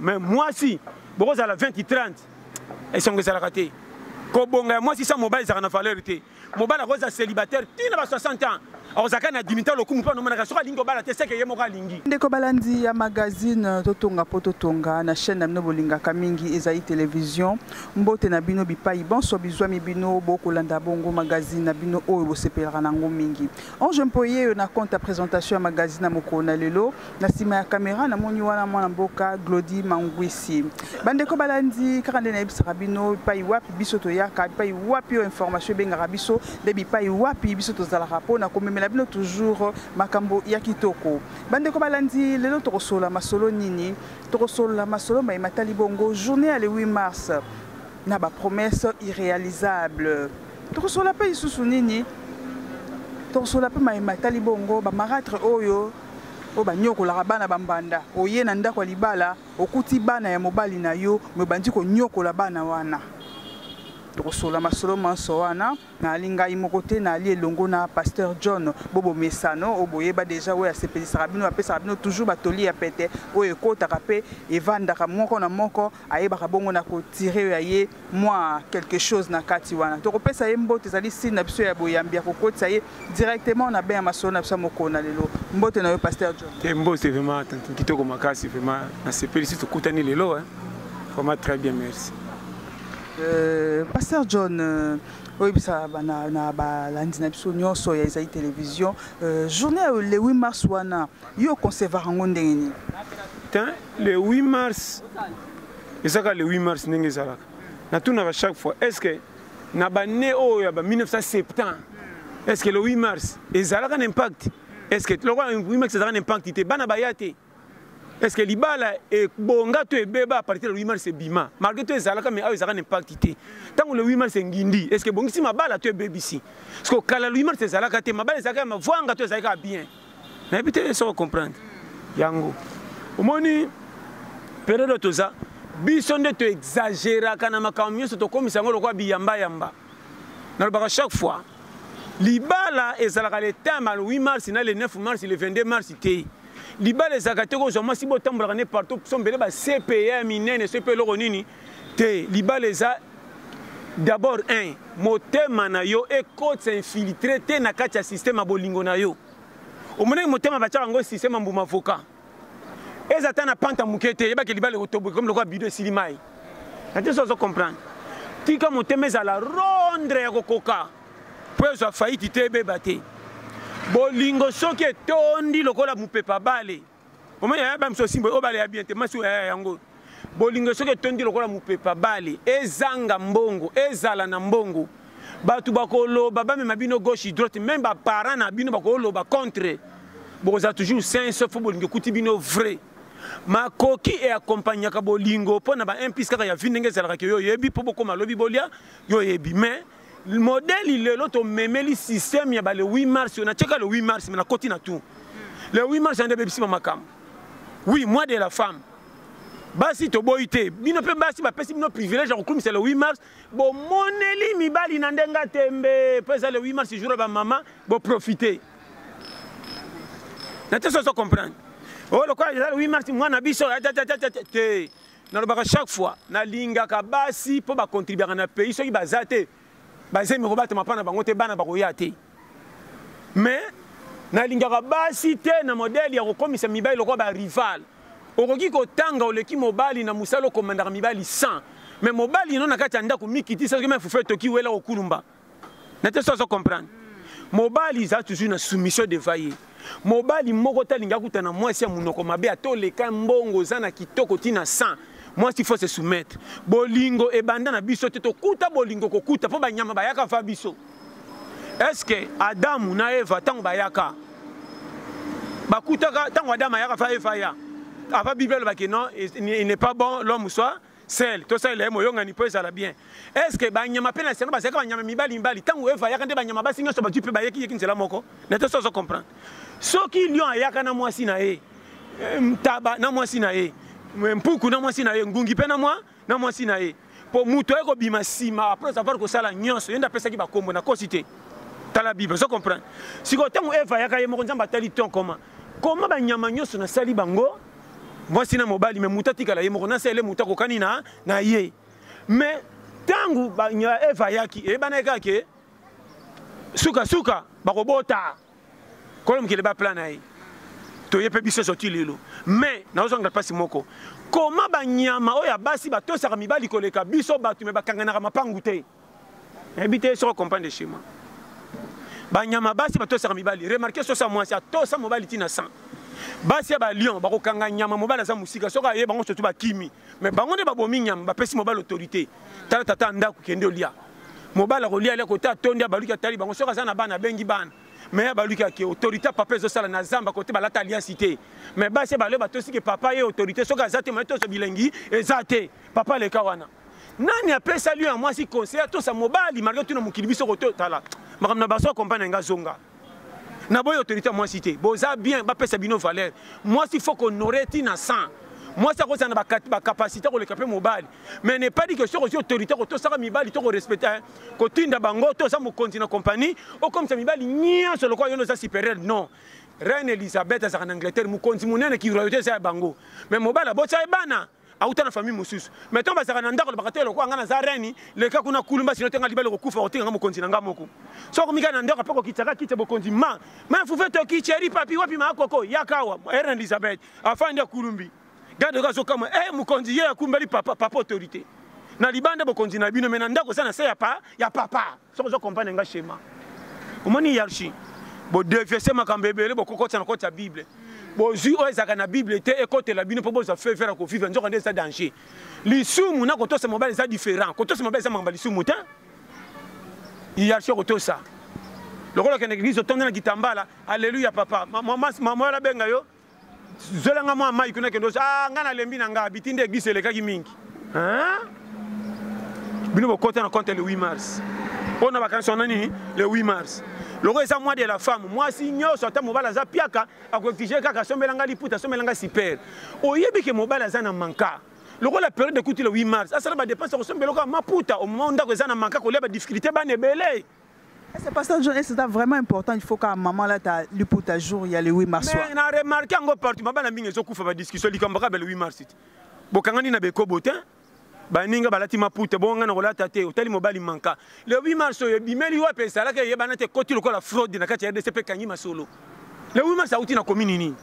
mais moi si beaucoup à la 20 et 30 et sont que ça la raté kobonga moi si ça mobile ça na valeur té mobile à cause célibataire tina ba 60 ans ozaka na dimita lokumu pa no mana soka lingo bala te seke yemo ka lingi ndeko balandi ya magazine totonga poto tonga na chaîne na bino bolinga kamingi ezai télévision mbote na bino bipai bonso bizwa mi bino bokolanda bongo magazine na bino oyo bosepelaka nango mingi Ange Mpoye na compte présentation ya magazine na mokona lelo na sima ya caméra na moni wana mwana mboka Glody Mangwisi bandeko balandi kaka ndena ebisaka bino bipai wapi biso toyaka bipai wapi yo information bengaka biso de bipai wapi biso tozalaka pona komemela bino toujours makambo ya kitoko bandeko balandi lelo tokosola masolo nini tokosola masolo mai matali bongo journée à le 8 mars na ba promesse irréalisable tokosola pe isusu nini tokosola pe mai matali bongo ba marâtre oyo o ba nyokola bana bambanda oye na ndako libala okuti bana ya mobali na yo me bandi ko nyokola bana wana tokosola masolo manso wana na linga imokote na ali elongo na pasteur John Bobo Mesano oboyeba déjà oya sepelisa bino apesa bino toujours batoli ya pete oyo ekotaka pe evandaka moko na moko ayebaka bongo na ko tirer ya ye moi quelque chose na kati wana tokopesa ye mbote ezali sine na biso ya boyambi ya kokotisa ye directement na ben ya masolo na biso moko na lelo mbote na yo pasteur John te mbote vraiment kitoko makasi vraiment na sepelisi tokutani lelo vraiment très bien merci. Pasteur John, oui, ça na balandi na biso nyonso ya ezai télévision journée le 8 mars wana yo conserver ngo ndengeni. Le 8 mars ezaka le 8 mars ndenge ezalaka. Na tuna ba chaque fois est-ce que na ba né o ya ba 1970 est-ce que le 8 mars ezalaka un impact est-ce que le 8 mars ezalaka un impact te bana bayate est-ce que libala et bonga to ebeba à partir du 8 mars bima malgré tout ezalaka mais ayo ezalaka impact te tango le 8 mars ngindi est-ce que bongisi mabala to ebebisi parce que kala le 8 mars ezalaka te mabala ezalaka mavwanga to ezalaka bien na ebite so comprendre yango omoni période toza biso nde to exagérer kana makambo nyonso to komisa ngo lokwa biyamba yamba na lobaka chaque fois libala ezalaka le temps le 8 mars na le 9 mars le 22 mars te libala ezalaka ko zoma si botambolaka ne partout sombele ba CPA minene CPA loko nini te libala eza d'abord un motema na yo e code s'infiltrer te na kati ya système bolingo na yo omone motema ba tshaka ngo système mbuma avocat ezata na panta mukete yeba ke libala otobo comme le quoi bidon silimai na te so comprendre tika motema ezala rondre ya kokoka po zo faillite te beba te bolingo soki etondi lokola mupepa bale omanya ya bamso simbo obale ya bien te masu ya yango bolingo soki etondi lokola mupepa bale ezanga mbongo ezala na mbongo batu bakoloba bamema bino gauche droite même ba parents na bino bakoloba contre boza toujours sain sauf bolingo kuti bino vrai makoki e accompagnaka bolingo pona ba impis kaka ya vinenge ezalaka ke yo yebi po bokoma lobi bolia yo yebi mais le modèle il est l'autre memeli système ya ba le 8 mars on a checké le 8 mars mais la côté na tout le 8 mars on a bébé makam oui moi de la femme basi to boité bino pe basi ba pesi bino privilège à c'est le 8 mars bon moneli mibali na ndenga tembe pesa le 8 mars jour ba maman bon profiter na te so comprendre oh le quoi le 8 mars moi na biso te na lobaka chaque fois na linga ka basi po ba contribuer na pays so ki bazate basi mi robate mapana bango te bana bakoya te mais na lingaka basi te na modèle ya kokomisa mibali lokwa ba rival okoki kotanga oleki mobali na musalo komandaka mibali 100 mais mobali non na kati ya ndako mikiti ça que même faut toki wela okulumba na te so comprendre mobali za toujours na soumission de vailler mobali moko talinga kutana mwasi ya munoko mabe atoleka mbongo za na kitoko tina 100 moi il faut se soumettre bolingo e banda na biso te to kuta bolingo ko kuta po banyama bayaka fa biso est-ce que Adam na Eva tango bayaka bakuta tango Adam ayaka fa Eva ya ava Bible ba que non il n'est pas bon l'homme soit seul to ça il est moyonga ni pesa la bien est-ce que banyama pena sena basaka banyama mibali tango Eva yaka nde banyama basinga so ba tu pe bayaki yeki nzela moko na to so comprendre soki lion ayaka na mwasi na e taba na mwasi na e mpuku na mwasi na ye ngungi pe na mwasi na ye po muto eko bima sima après savoir ko sala nyonso yenda pesa ki ba kombo na kosite tala Bible so comprendre siko tango Eva yaka ye moko nzamba tali ton comment ba nyama nyonso na sali bango mwasi na mobali me muta tikala ye moko na sele muta kokani na ye mais tangu ba Eva yaki e bana kake suka bakobota kolom kile ba plan na ye to ye pe biso soti lelo mais na ozanga pasi moko koma banyama oya basi batosaka mibali koleka biso batu me bakangana mapangu te ebite so comprendre chez moi banyama basi batosaka mibali remarquez so sa mwasi atosa mobali tina 100 basi ya ba lion bakokanga nyama mobali za musika soka ye bango sotu bakimi mais bango nde babomi nyama bapesi mobali autorité tala tata ndako kende olia mobali kolia le kota tondi abaluki atali bango soka za na bana bengi bana mais abaluki ke autorité papa zo sala na zamba côté balata alliance té mais basi ba le batosi ke papa ye autorité soka za te mais to so bilengi ezate papa le kawana nani apesa lui en moi si conseiller to sa mobali malgré tout na mukili biso koto tala makamna baso comprendre nga zonga na boy autorité moi cité boza bien ba pesa bino valeur moi s'il faut qu'on aurait tina 100 moi ça concerne ba capacité ko le capé mobile mais n'est pas dit que sur autorité ko to saka mibali to ko respecter ko tinda bango to sa mo continue compagnie o comme ça mibali nia sur le quoi yono ça supérieur non reine Elisabeth ça en Angleterre mu continue monene ki royauté ça bango mais mobile bo ça bana autant na famille mususu mais tomba ça na ndako bakatelo ko ngana za reine le ka kuna kulumba sino tenga libalo ko kufa otenga mo continue ngamoko so ko mika na ndako peko kitaka kite bo continue ma fu feto ki cheri papi wapi makoko yakawa reine Elisabeth afande kulumbi gade ka so kama mukonzi ye akumbeli papa autorité na libanda bo continue bino mais na ndako sana se ya papa so ko comprendre nga schéma omoni hiérarchie bo defese makambebele bo kokota na kota bible bozu oezaka na bible te ekote la bino po boza faire ko vivre nzoka ndesa danger lisumu na kotosa mobile ça différent kotosa mobile ça mamba lisumu te hiérarchie kotosa lokolo kene église otonda na kitambala alléluia papa maman la benga yo zolanga mwa mai kuna kendo ngana lembi na nga bitinde église elekaki mingi bino bokota na compte le 8 mars on a vacances nani le 8 mars le roi est moi de la femme moi si nyo sota mobala za piaka akofiger kaka sombelanga liputa sombelanga super oyebi ke mobala za na manka le roi la période de couti le 8 mars ça ba dépense ko sombelanga maputa au moment ndako za na manka ko leba difficulté ba ne belé. C'est pas ça, c'est vraiment important. Il faut que maman là ta liputa jour il y a le 8 mars. Mais na remarqué ngo partout mabana mingi zo kufa ba discussion likambaka le 8 mars bokangani na beko botin baninga balati maputa bonga na kolata te otali mobali manka le 8 mars yo bimeli wa pesa la ke yebana te koti lokola fraude na kati ya RDC kanyi masolo le 8 mars auti na commune nini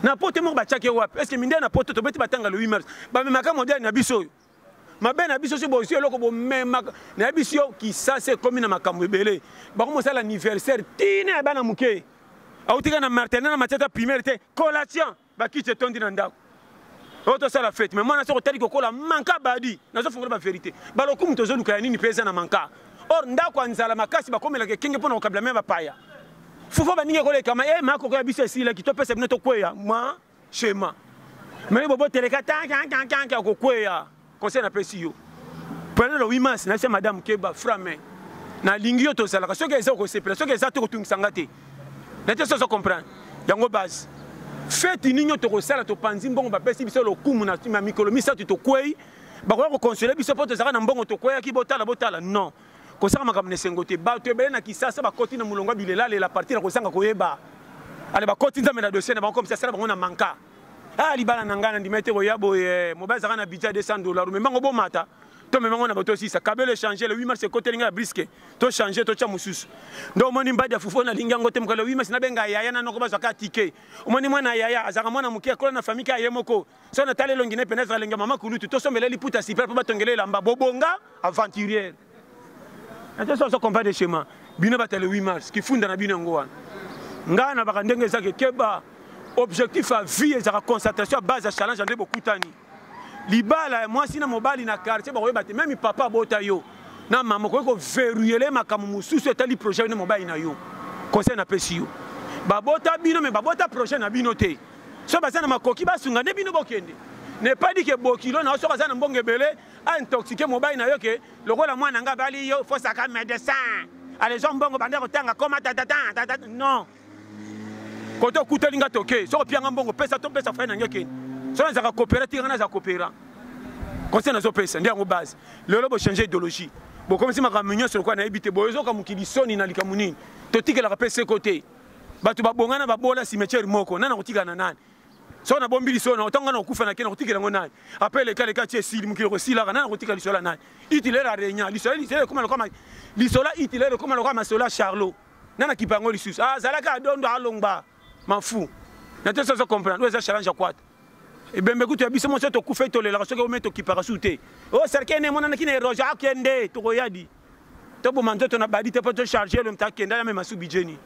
na pote mo ba chake wa est-ce que minde na pote to beti batanga le 8 mars ba memaka modèle na biso mabe na biso so bo si loko bo mema na biso ki ça c'est commune na makambo ebele ba ko mosala anniversaire tine bana muke auti kana martin na matata primaire te collation ba kite tondi na ndako auto ça la fête mais moi na so tali ko la manka badi na so fongola ba vérité ba lo kumu tozo luka nini pesa na manka or ndako anzala makasi ba komela ke kinge pona okabla même ba paya fufo ba ninge ko le kama mako ko ya biso si la ki to pesa bino to kweya moi schéma mais bobo teleka tan ko kweya conseil na pesi yo pendant le 8 mars na se madame Keba frame na lingio to sala so ke eso ko sepela so ke eso to ko tungisanga te na te so comprendre yango base fête ninyo to kosala to panzi mbongo ba pesi biso lo kumu na mikolo misa to kwei ba ko consoler biso poto zaka na mbongo to kwei ki botala non ko saka makambo ne sengote ba to ebele na kisasa ba koti na mulonga bilela la partie na ko sanga ko yeba ale ba koti nzambe na dossier na ba comme ça sala ba na manka libala na ngana ndimete ko yabo mobile zaka na budget $200 mais mango bomata to me mango na bato sisa kabele changer le 8 mars côté linga brisque to changer to cha mususu ndo moni mbadi afufo na linga ngote mkale 8 mars na benga yaya na noko bazaka ticket omoni mwana yaya azaka mwana mukia kola na famille ka yemoko so na tale longine penetra linga mama kulutu to sombele liputa super pa batongele lamba bobonga aventurière ate so comprendre schéma bino batale 8 mars ki funda na bino ngowana ngana baka ndenge zake keba objectif à vie et à concentration à base à challenge en bokutani libala moi sina mobali na quartier ba koyeba te même papa botayo na maman ko verrouiller makamu mususu etali projet na mobali na yo conseil na pesi yo ba bota bino mais ba bota projet na bino te so ba sana makoki ba sunga ne bino bokende ne pas dit que bokilo na so ba sana mbonge belé a intoxiquer mobali na yo ke lokola mwana nga bali yo faut saka médecin allez gens mbongo bande ko tanga koma tata non koto kutelinga toke so pianga mbongo pesa to pesa fa na ngeke so na za coopérative na za coopéra conseil na zo pesa ndiango base lelo bo changer idéologie bo comme si ma kamunyo sur quoi na ebité bo ezo ka mukili soni na likamuni to tikela ka pesa côté batu ba bongana ba bola cimetière moko nana kotika na nani so na bombi liso na otanga na okufa na kena kotikela ngona après les cas tie sili mukilo ko sila kana kotika liso la na itilera renya liso comme liso la itilera comme le masola Charlot nana kipango lisusu zalaka dondo alongba mafu na te ça comprendre ça challenge quoi et ben me kutu biso mo to kufa to lela soki o meto kipara sute o serkene mona na kine roja akende to koyadi to bo manzo to na badi te poto charger le mta kenda ya même masu bijeni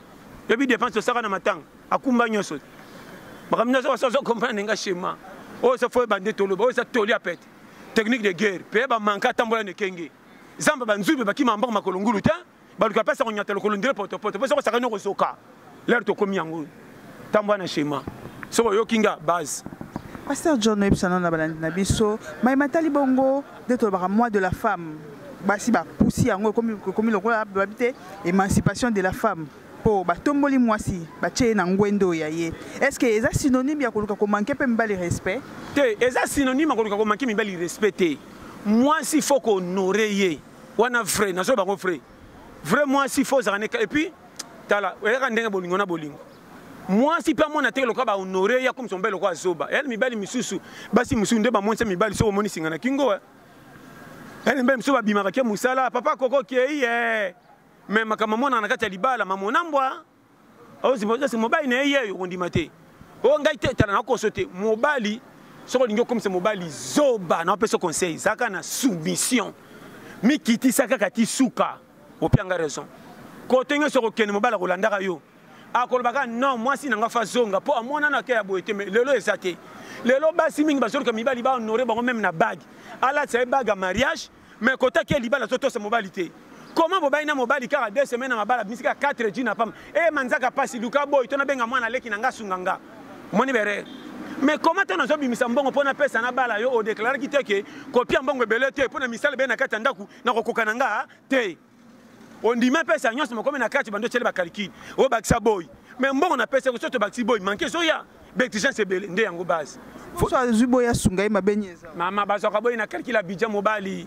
et puis dépense ça na matang akumba nyoso makamna ça comprendre nga schéma o ça faut bande to lobo o ça toli a pete technique de guerre pe ba manka tambola ne kenge zamba banzubi bakima mbanga makolongulu ta baluka pesa ko nyata lokolo ndire poto pesa ko sakano ko soka l'air to komi yango tambola na schéma so yo kinga base. Pasteur John Ebsana na balandi na biso mai matali bongo de to ba mois de la femme basi ba poussi yango comme lokola babité émancipation de la femme po batomboli mwasi batie na ngwendo ya ye est-ce que eza synonyme ya koluka ko manquer pe mbali respect te eza synonyme koluka ko manquer mbali respecter mwasi faut qu'on honorer ye wana vrai na so ba ko vrai vraiment faut ça et puis tala eka ndenge bolingo na bolingo mwasi pe mona te loka ba honorer ya comme son bel lokwa zoba elle mibali misusu basi musunde ba monse mibali so moni singa na kingo elle mbem so ba bimaka ke musala papa koko kieye mais makama mona na kati ya libala mamona mbwa o ziboza mobali na yeye yo ndima te o ngai te tala na kosote mobali soko lingo comme ce mobali zoba na pesa conseil saka na soumission mi kiti saka kati suka o pianga raison ko tenga soko ken mobala ko landaka yo akolobaka non moi si nanga fa zonga po amona na ke ya boete mais lelo esate lelo basi mingi basoro ka mibali ba honorer bango même na bague ala tsaye bague mariage mais kota ke libala toto ce mobalité. Comment vous avez mobile car 2 semaines à bala misika 4 jours na pam et manzaka pasi luka boy tona benga mwana leki nanga sunganga moni bere mais comment tona zo bimisa mbongo pona pesa na bala yo o déclarer ki teke kopia mbongo belete pona misala be na kata ndaku na kokoka nanga te on dit ma pesa nyonso mo comme na kati bando tele ba calcul o bakisa boy mais mbongo na pesa ko soto bakisi boy manke so ya bectigen c'est belé nde yango base faut so zubo ya sungai mabenyeza mama bazo ka boy na calcul la budget mobile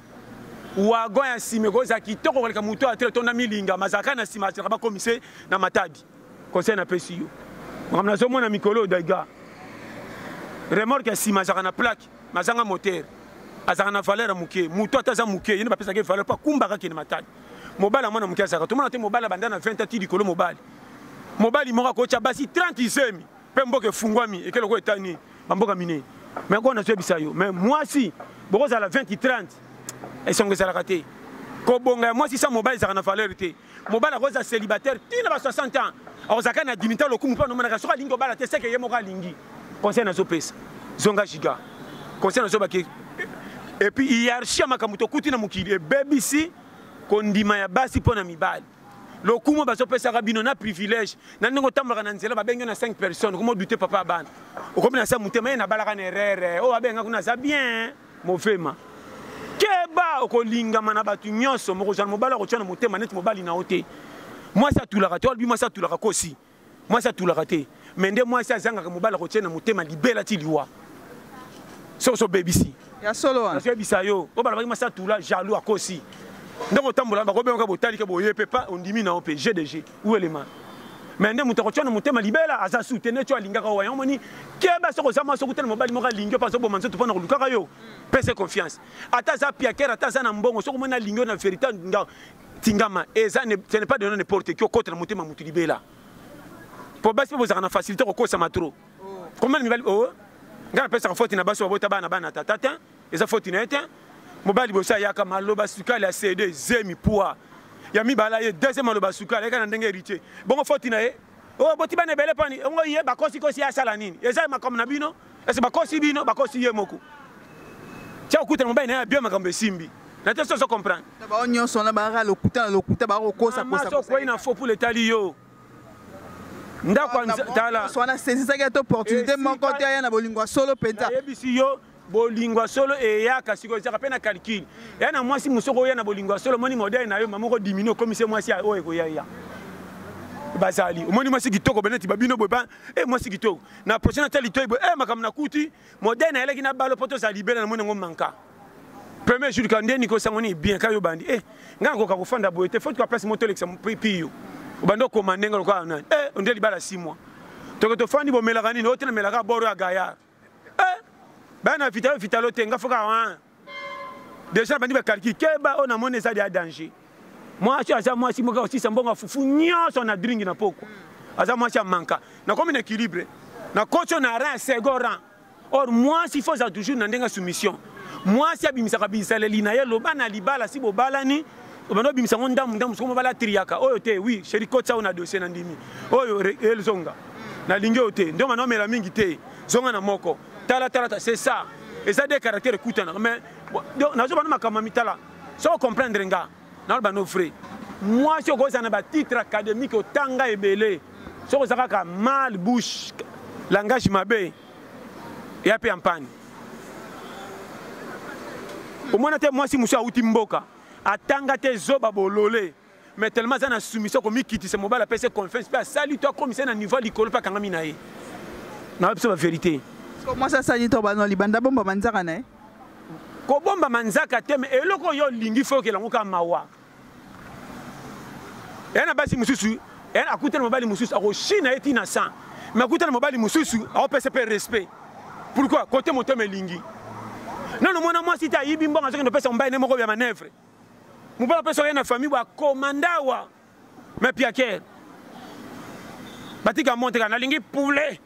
wagon ya sime koza kitoko koleka muto atele tonda milinga mazaka na sima tsaka ba commissaire na matadi conseil na pesi yo ngamna zo mona mikolo daiga remorque ya sima zaka na plaque mazanga moteur azaka na valeur muke muto ataza muke yene ba pesa ke valeur pa kumbaka ke na matadi mobile mona muke azaka to mona te mobile banda na 20 ati likolo mobile moka ko cha basi 30 semi pe mboke fungwami ekelo ko etani bamboka mine mais ko na so bisayo mais moi si bokoza la 20 30 et son que raté kobonga moi si ça mobile ça na valeur té mobile akoza célibataire tina ba 60 ans ozaka na dignité lokumu pa no mana soka lingo bala te seke yemo ka lingi conseil na zo pesa zonga giga conseil na zo baki et puis hiérarchie makamuto kuti na mukili e BBC kondima ya basi pona mibali lokumu ba zo pesa rabino na privilège na ndingo tamboka na nzela ba benga na 5 personnes comment douter papa bana okomina sa mutema na balaka na erreur o abenga kuna za bien mauvais keba okolinga mana batu nyonso moko jana mobala ko tshana motema net mobali na ote moi ça tout la raté moi ça tout la rakosi moi ça tout la raté mais ndé moi ça zanga mobala ko tshana motema libela ti liwa so BBC ya solo wana so bisayo o bala moi ça tout la jaloux akosi ndoko tambola ba ko benga botali ke boye pepa on dimi na OP GDG ou élément mais ndé muto ko tshana motema libela aza soutenir tu alinga ka wa yomoni keba so ko zama so kutana mobali moka lingo pa so bo manzo to pona ko lukaka yo pese confiance ataza piakera ataza na mbongo soko mona lingo na vérité nga tingama eza ne ce n'est pas de n'importe qui okotela motema mutu libela pour basi bo zana facilité ko kosa matro comment mibali o ngana pesa faute na baso bota bana tata eza faute na eta mobali bo sa yaka maloba sukali ya CD zemi poa ya mibala ye deuxième maloba sukali kana ndenge héritier bongo faute na e o boti bana bele pani ngo ye bakosi kosi ya sala nini eza makom na bino ese bakosi bino bakosi ye moko tia okuta mobile na bien makambe simbi na te so comprendre ba onyo so na ba lokuta ba kosa so ko ina faux pour le tali yo nda kwa tala so na saisi ça que opportunité mon côté ya na bolingwa solo penta ebisi yo bolingwa solo e ya kasiko za pena calcul ya na mwasi musoko ya na bolingwa solo moni modèle na yo mamoko diminue comme c'est mwasi o e ko ya bazali omoni mwasi kitoko beneti babino boba mwasi kitoko na prochaine tali toy makam na kuti modèle na eleki na balo poto za libela na moni ngo manka premier jour quand ndeni ko sangoni bien kayo bandi ngako ka kufanda boyete faut que place moto l'exam piyo ubando commander ngalo kwa nani on dit libala 6 mois toko tofandi bomelaka nini ote na melaka boro ya gayar bana vitalo te nga foka déjà bandi bakalki keba on amone eza ya danger mwasi aza mwasi moka osisa mbongo fufu nyonso na dringi na poko aza mwasi amanka na komi na équilibre na kocho na ran second rang or mwasi il faut ça toujours na ndenga soumission mwasi abimisaka bisaleli na ye loba na libala si bobalani obano bimisa ngo ndamu somo bala triaka oyo te oui chéri kotsa on a dossier na ndimi oyo elzonga na lingi te ndo mana mela mingi te zonga na moko tala c'est ça et ça des caractères kutana mais na zo bana makama mitala so comprendre nga na bano frère moi si okoza na ba titre académique otanga ebele so kozaka ka mal bouche langage mabe et ape ampani au moins te moi si muso auti mboka atanga te zoba bololé mais tellement ça na soumission comme kiti c'est mobile apese confiance pas salut toi comme c'est na niveau likolo pa kanga minaye na c'est la vérité comment ça sali to bano libanda bomba manzaka na ko bomba manzaka te mais eloko yo lingi fo ke lango ka mawa yana basi mususu yana akutana mobali mususu ako china eti na 100 mais akutana mobali mususu ako pese pe respect pourquoi côté moto me lingi non non moi si ta yibi mbonga soki no pesa mbaye ne moko ya manœuvre mobala pesa yana famille ba komandawa mais piaker batika monte kana lingi poulet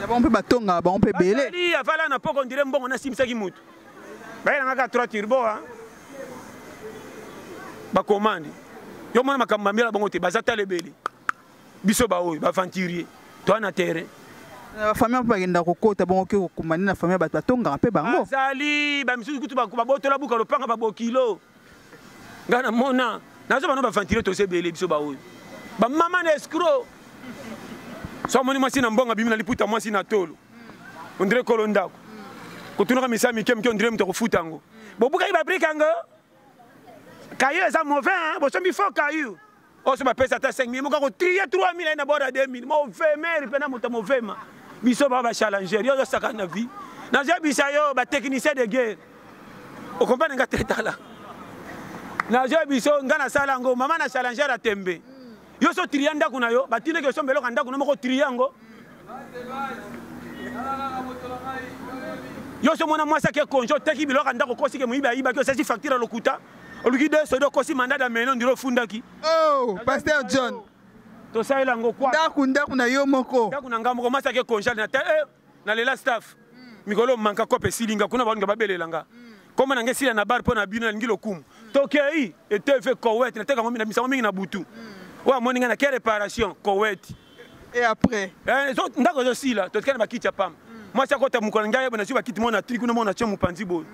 on peut batonga on peut belé ali avala na poko ndire mbongo na simsaki mutu ba yana ka 3 turbo ba commande yo mona makamba mira bongo te bazata lebeli biso ba oyo ba venturier to na terrain la famille pas ngenda kokota bongo ke kokumani na famille ba batonga pe bango azali ba misusu kutu ba botola buka lopanga ba bokilo ngana mona nazo bana ba venturier to se belé biso ba oyo ba mama na escroc so moni mwasi na mbonga bimi na liputa mwasi na tolo ondire kolondako kutunaka misami kemke ondire mto kufuta ngo bobuka iba brika ngo kayo eza mauvais hein bo sombi fo kayo o so ba pesa ta 5000 mo ko trier 3000 na bora 2000 mo vemer pena mo movema biso ba challenger yo saka na vie na je bisa yo ba technicien de guerre o comprendre nga treta là na je biso ngana sala ngo mama na challenger a tembe yo so trianda kuna yo batine ke so mbelo kanda kuna moko triango yo so mona mwasa ke konjo teki bilo kanda ko kosi ke muiba iba ke sesi facture lokuta oluki de so do kosi mandat da meno ndiro fundaki oh pasteur John to saila ngo kwa ndaku na yo moko ndaku na ngambo mwasa ke konja na te na lela staff mikolo manka kope silinga kuna bantu babelelanga koma na ngesila na bar pona bino ngilo kum to kei etv kowet na teka ngomi na misango mingi na butu wa moninga na quelle réparation Koweït et après ndako zo sila to tikana bakiti pam moi ça kota mukolanga yebo na si bakiti mona triku no mona chemu panzi bo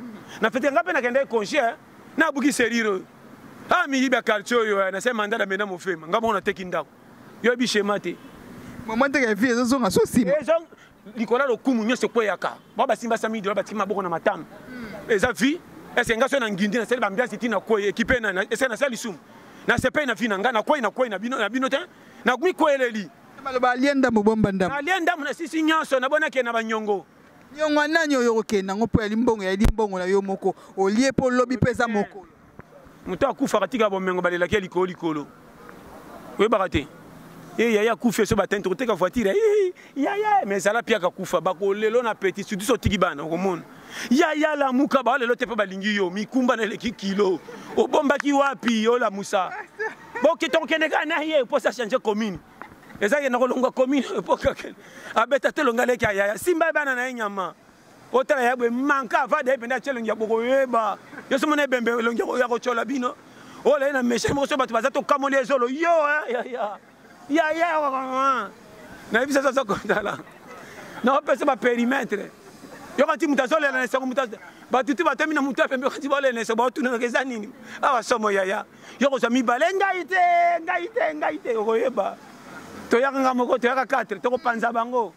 na fete ngape na kende congé na buki seriro ah mi yiba culture yo na se mandat da mena mo fema ngamo na teki ndako yo bi schéma te moment te vie zo nga so sim ezo likola lo kumu nyo se koyaka ba simba sami do ba tima boko na matam eza vie est-ce ngaso na ngindi na sel ba ambiance tina koye équipe na ese na salisum na sepe na fina ngana koi na bino te na kumi koeleli maloba alienda mobomba ndam alienda na sisi nyanso na bona ke na banyongo nyongo nani oyo ke nango po ya limbongo na yo moko olie po lobi pesa moko muto akufa katika bomengo balela ke likolo we bakate ya kufa so batente ko teka voiture ya mais ala pia ka kufa bakolelo na petit sudi so tikibana komona ya la muka ba lelo te pa balingi yo mikumba na leki kilo obomba ki wapi yo la musa bo ke ton kenega na ye po sa changer commune eza ye na kolonga commune po ka abeta te longa leki ya simba bana na nyama otala ya bwe manka va de penda chelongi ya boko yeba yo so mona bembe longi ya ko chola bino ola na meshe mo so batu bazato kamoli ezolo yo ya na bisa sa kontala na pesa ba périmètre yo kanti mutazole na nsepo mutazo batutu batemi na mutu pembe kanti bole na nsepo batuna na keza nini awa somo ya yo ko sami bale ngaite okoyeba to yaka ngamoko to yaka 4 to ko panza bango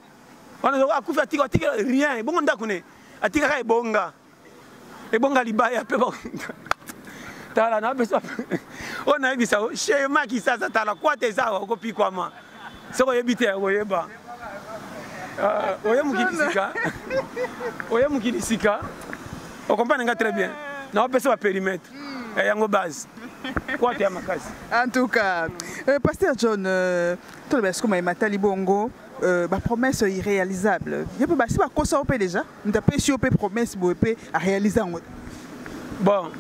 wana zo akufa tika rien bongo ndako ne atika ka ebonga libaya pe ba tala na pesa ona ebisa shema kisasa tala kwate zawa ko pikwa ma soko yebite okoyeba oye mukilisika on comprend très bien na pesa ba périmètre yango base Quoi t'es à ma casse? En tout cas, Pasteur John, tout le monde comme Matali Bongo, ma promesse irréalisable. Il y a pas si quoi ça opé déjà. On t'a pas si opé promesse opé à réaliser en mode. Bon.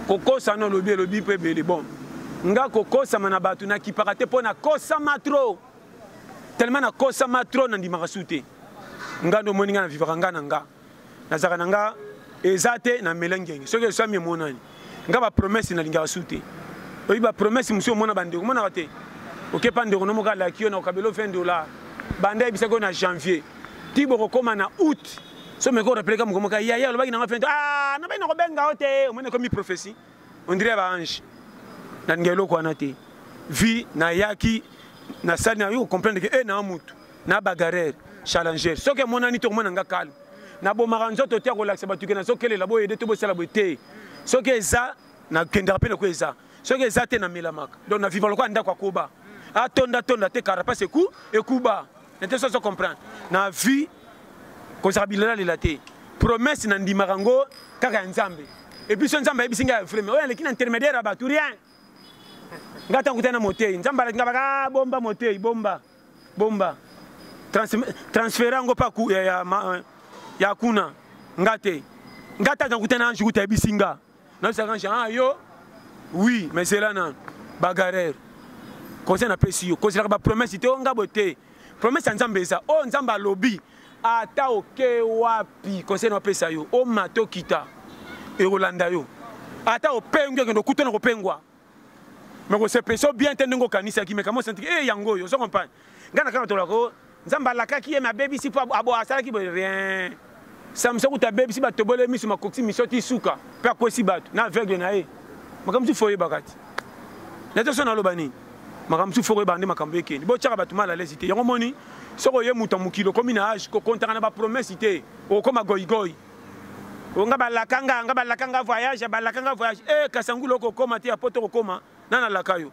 Koko ça non lobby peut belé bon. Nga koko ça mana batu na ki parate po na kosa matro. Tellement na kosa matro na ndimaka sute. Nga no moninga na vivra nga na nga. Na zaka na nga ezate na melengenge. Soki so mi monani. Nga ba promesse na linga sute. Oyi ba promesse muso mona bande ko mona wate. OK pande ko no moka la kiyo na kabelo $20. Bande bisako na janvier. Tibo ko koma na août. So me ko rappeler comme comment ya lo baki na fait ah na ba na ko benga ote o mona ko mi prophétie. On dirait ba ange. Na ngelo ko anate. Vi na yaki na sali na yo comprendre que na mutu na bagarre challenger. So que monani to mona nga calme. Na bo maranzo to te relax ba tukena so kele la bo aider to bo sala bo te. So que ça na kenda rappeler ko ça. So que ça te na milamaka. Donc na vivre lo ko anda kwa koba. Atonda te carapace ku e kuba. N'était ça so comprendre. Na vie ko sa bilala le laté. Promesse na ndimarango kaka nzambe. Et puis son nzambe bisinga vraiment. Oya lekina intermédiaire abatu rien. Ngata ngutana moté. Nzamba la ngaba bomba moté bomba. Transférer ngo pa ku ya kuna ngate. Ngata ngutana anji kuta bisinga. Na sa kanja yo. Oui, mais c'est là non. Bagarre. Conseil na pesio. Conseil ba promesse te nga boté. Promesse nzambe ça. Oh nzamba lobby. Ata oke wapi. Conseil na pesa yo. O mato kita. E Rolanda yo. Ata opengwe kendo kutona kopengwa. Mais ko se peso bien tendengo kanisa ki me kamo senti yango yo. So comprendre. Ngana kana to lako. Nzamba laka ki ma baby si po abo asala ki rien. Samsa ku ta baby si ba tobole mi suma koksi mi soti suka. Pa ko si batu. Na aveugle na e. Makamsu foye bakati. Neto so na lobani. Makamsu foye bande makambo ekeni. Bo tshaka batu mala lesité. Yango moni. Soko ye muta mukilo komi na age ko kontana na ba promesse ité. O koma goigoi. O nga balakanga voyage, kasangulo ko koma te apoto ko koma nana lakayo.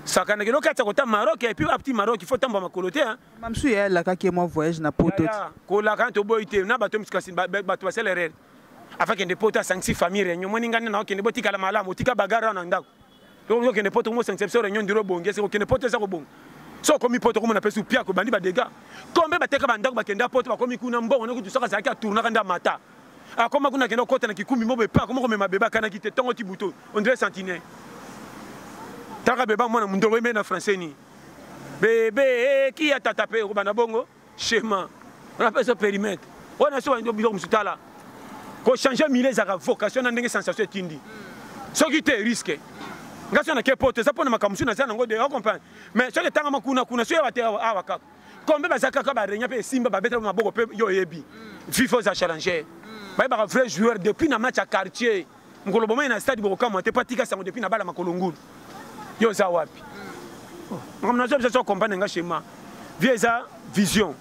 Sakana ke lokata ko ta Maroc et puis a petit Maroc il faut tamba makolote hein. Mamsu ya laka ke mo voyage na poto. Ko laka to boité na bato mskasi bato baselere. Afin que des potes 5-6 familles réunion moninga na ko ne botika la mala motika bagara na ndako. Donc que des potes mo 5 réunion ndiro bonge c'est que ne potes ça ko bon. So komi poto ko mona pesu pia ko bandi ba dégâts. Kombe bateka bandako bakenda poto ba komi kuna mbongo na ko tu saka zaka tourna kanda mata. Ah comment kuna kenda kota na kikumi mo be pa comment ko mema beba kana kite tongo ti buto. On dirait sentinelle. Taka beba mwana mundolo eme na français ni. Bébé qui a tapé ko bana bongo schéma. On appelle ça périmètre. On a so ndo bilo musutala. Ko changer mille za vocation na ndenge sensation tindi. So qui te risque. Ngaso na ke poto ça pona makamusu na sana ngode on comprend. Mais so ke tanga makuna kuna so ya bate awa kaka. Kombe bazaka ka ba renya pe simba ba betra maboko pe yo yebi. Vifo za challenger. Ba ba vrai joueur depuis na match à quartier. Ngolo boma na stade boko kama te patika sango depuis na bala makolongulu. Yo za wapi. Ngam na zo so comprendre nga schéma. Vieza vision.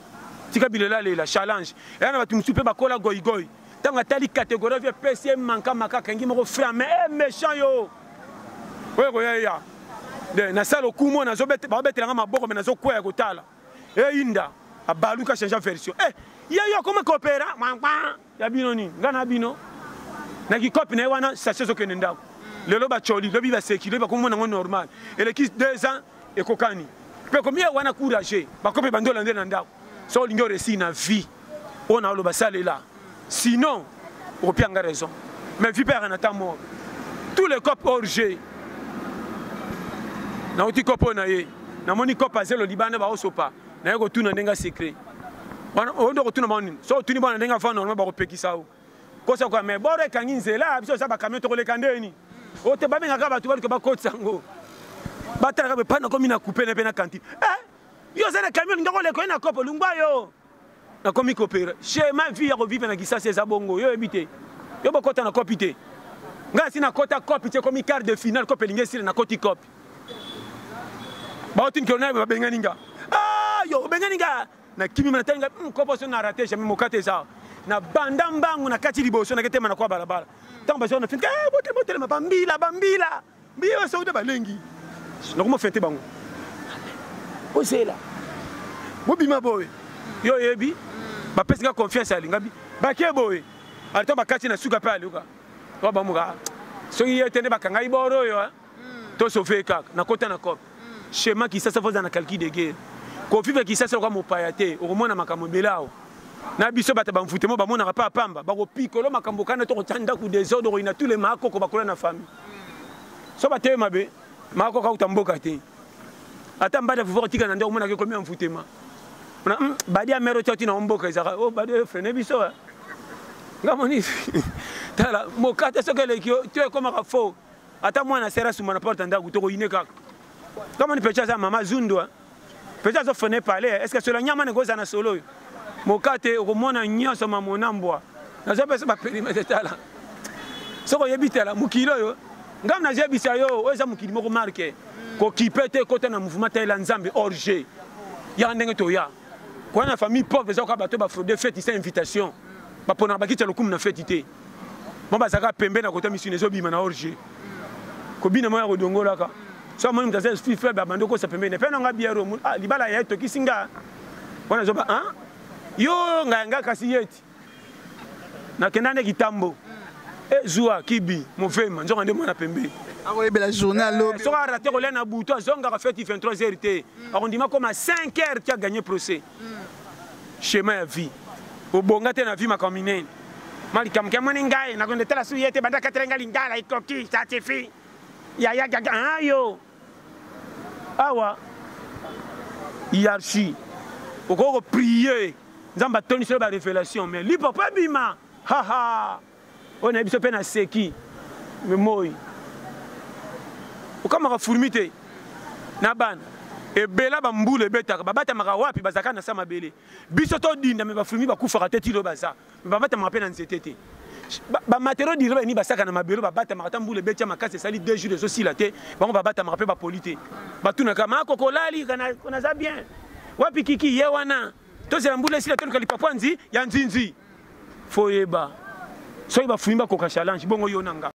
Tika bilela la challenge. Et na batu musupe ba kola goigoi. Tanga tali catégorie vie PCM manka maka kangi moko frère mais méchant yo. Ouais ya. De na salo kumo na zo bete ba betela nga maboko mais na zo kwea kotala. Inda abaluka changer version. Yo comment coopérer? Ya bino ni. Ngana bino. Na ki copie na wana sachet zo kenenda. Lelo ba choli, lobi ba seki, lobi ba komo na normal. Et le qui 2 ans et kokani. Pe combien wana courager? Ba copie bandola ndena ndako. So lingo resi na vie. On a lo ba sale là. Sinon, au pire a raison. Mais vipère en attend mort. Tous les copes hors jeu. Na oti copo na ye. Na moni copa zelo libane ba osopa. Na yego tuna ndenga secret. On doit retourner mon. So tuni bana ndenga fa normalement ba ko pekisa o. Ko sa ko mais bore kangi nzela biso sa ba camion to ko le kandeni. O te ba benga ka ba tu ba ko ba kotsango. Ba tala ka be pana ko mina couper na pena kanti. Yo zela camion ngako le ko na copo lungba yo. Na komi coopérer. Chez ma vie ya ko vivre na kisasa za bongo yo ebité. Yo ba kota na copité. Nga si na kota copité komi quart de finale ko pelinge sile na koti cop. Ba otin ko na ba benga ninga. Yo benga ninga. Na kimi mana tanga kopo so na raté jamais mokate za. Na banda mbangu na kati liboso na ketema na kwa balabala. Tanga baso na finka bote ma bambila. Biyo so de balengi. Na ko mo fete bango. O zela. Mo bima boy. Yo yebi. Ba pesi nga confiance ali ngabi. Ba ke boy. Alto ba kati na suka pa aluka. Ko ba muga. soki ye tene bakanga iboro yo to sauver kaka na kota na cop schéma qui ça faisait na calcul de guerre ko vivre qui ça comme opayate au moins na makambo belao na biso bata ba mfutemo ba mona pa pamba ba ko pikolo makambo kana to tanda ku désordre ina tous les mako ko bakola na famille so bate mabe mako ka utamboka te ata mbada pouvoir tika na ndo mona ke komi mfutema na badia mero toti na mboka izaka oh badia frene biso ngamoni tala mokata sokele ki tu es comme faux ata mwana sera suma na porte ndaku to ko ine kaka kama ni pecha za mama zundo pecha zo fene parler est-ce que cela nyama ne goza na solo mokate okomona nyonso mamona mbwa nazo pesa ba périmètre tala soko yebitela mukilo yo ngam na jebisa yo oza mukili moko marqué ko kipete kota na mouvement tela nzambe orge ya ndenge to ya kwa na famille pauvre za ko bato ba frauder fête c'est invitation ba pona ba kitelo kum na fête té mo ba zaka pembe na kota mission ezo bima na orge ko bina mo ya kodongola ka so mo mtaze fifle ba bando ko sa pembe ne pe na nga biero libala ya to kisinga wana zo ba yo nganga kasi yeti na kendane kitambo zua kibi mofema nzonga nde mwana pembe akoyebela journal lobi so raté ko lena buto zonga ka fête 23h te arrondiment comme à 5h tu as gagné procès schéma ya vie obonga te na vie makamine mali kamke mwana ngai na konde tela suyete banda katrenga lingala ikoki ça te fi ya ayo awa hiérarchie oko prier nzamba toni sur la révélation mais li papa bima haha on a biso pe na seki me moyi okama ka fourmité na bana e bela ba mbule betaka babata maka wapi bazaka na sama bele biso to dinda me ba fourmi ba kufa tete lo baza me babata maka pe na nzetete ba matériaux direba ni basaka na mabelo babata maka mbule betia makase sali 2 jours de société bango babata maka pe ba polité batuna kama kokolali kana za bien wapi kiki ye wana to zela mbule sila tonu kalipa nzi ya nzinzi foyeba soyi ba fuimba koka challenge bongo yonanga